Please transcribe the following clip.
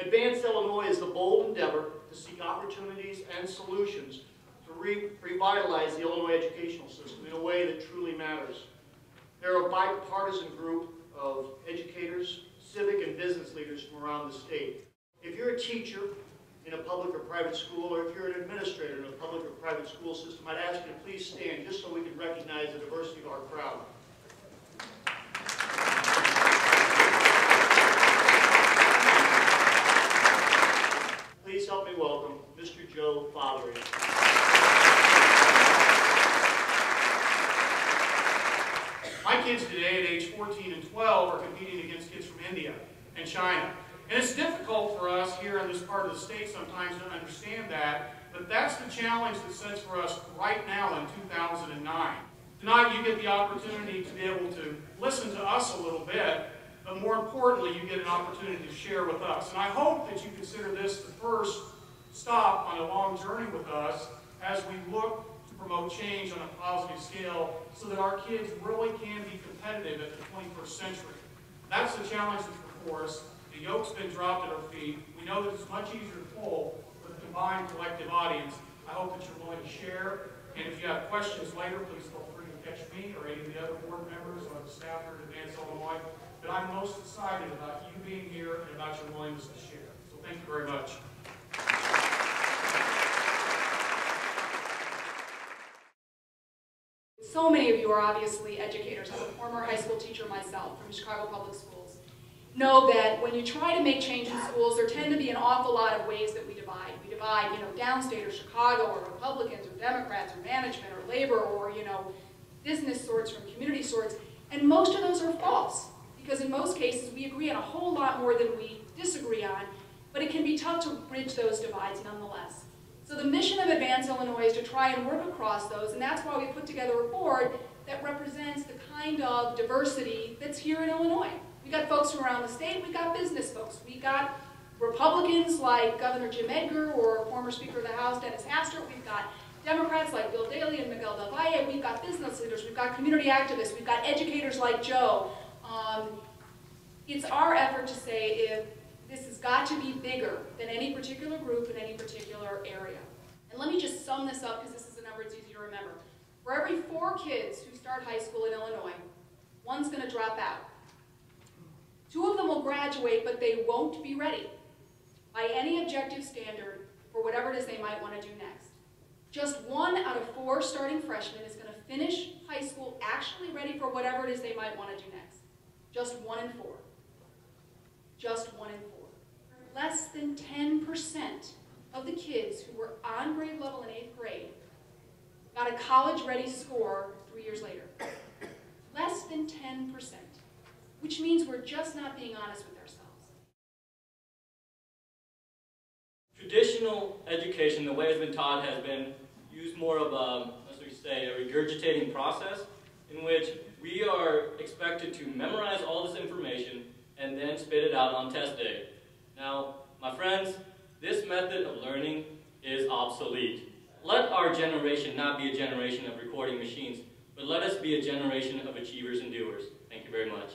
Advance Illinois is the bold endeavor to seek opportunities and solutions to revitalize the Illinois educational system in a way that truly matters. They're a bipartisan group of educators, civic and business leaders from around the state. If you're a teacher in a public or private school, or if you're an administrator in a public or private school system, I'd ask you to please stand just so we can recognize the diversity of our crowd. Please help me welcome Mr. Joe Fothery. My kids today at age 14 and 12 are competing against kids from India and China. And it's difficult for us here in this part of the state sometimes to understand that, but that's the challenge that sets for us right now in 2009. Tonight you get the opportunity to be able to listen to us a little bit, but more importantly, you get an opportunity to share with us. And I hope that you consider this the first stop on a long journey with us as we look to promote change on a positive scale so that our kids really can be competitive at the 21st century. That's the challenge that's before us. The yoke's been dropped at our feet. We know that it's much easier to pull with a combined collective audience. I hope that you're willing to share. And if you have questions later, please feel free to catch me or any of the other board members or the staff here at Advance Illinois. But I'm most excited about you being here and about your willingness to share. So thank you very much. So many of you are obviously educators. I'm a former high school teacher myself from Chicago Public Schools. Know that when you try to make change in schools, there tend to be an awful lot of ways that we divide. We divide, downstate or Chicago or Republicans or Democrats or management or labor or, business sorts from community sorts. And most of those are false because in most cases we agree on a whole lot more than we disagree on, but it can be tough to bridge those divides nonetheless. So the mission of Advance Illinois is to try and work across those, and that's why we put together a board that represents the kind of diversity that's here in Illinois. We got folks from around the state, we got business folks, we got Republicans like Governor Jim Edgar or former Speaker of the House Dennis Hastert, we've got Democrats like Bill Daley and Miguel Del Valle, we've got business leaders, we've got community activists, we've got educators like Joe. It's our effort to say if this has got to be bigger than any particular group in any particular area. And let me just sum this up because this is a number it's easy to remember. For every 4 kids who start high school in Illinois, one's going to drop out. 2 of them will graduate, but they won't be ready by any objective standard for whatever it is they might want to do next. Just 1 out of 4 starting freshmen is going to finish high school actually ready for whatever it is they might want to do next. Just 1 in 4. Just 1 in 4. Less than 10% of the kids who were on grade level in 8th grade got a college-ready score 3 years later. Less than 10%. Which means we're just not being honest with ourselves. Traditional education, the way it's been taught, has been used more of a, as we say, a regurgitating process in which we are expected to memorize all this information and then spit it out on test day. Now, my friends, this method of learning is obsolete. Let our generation not be a generation of recording machines, but let us be a generation of achievers and doers. Thank you very much.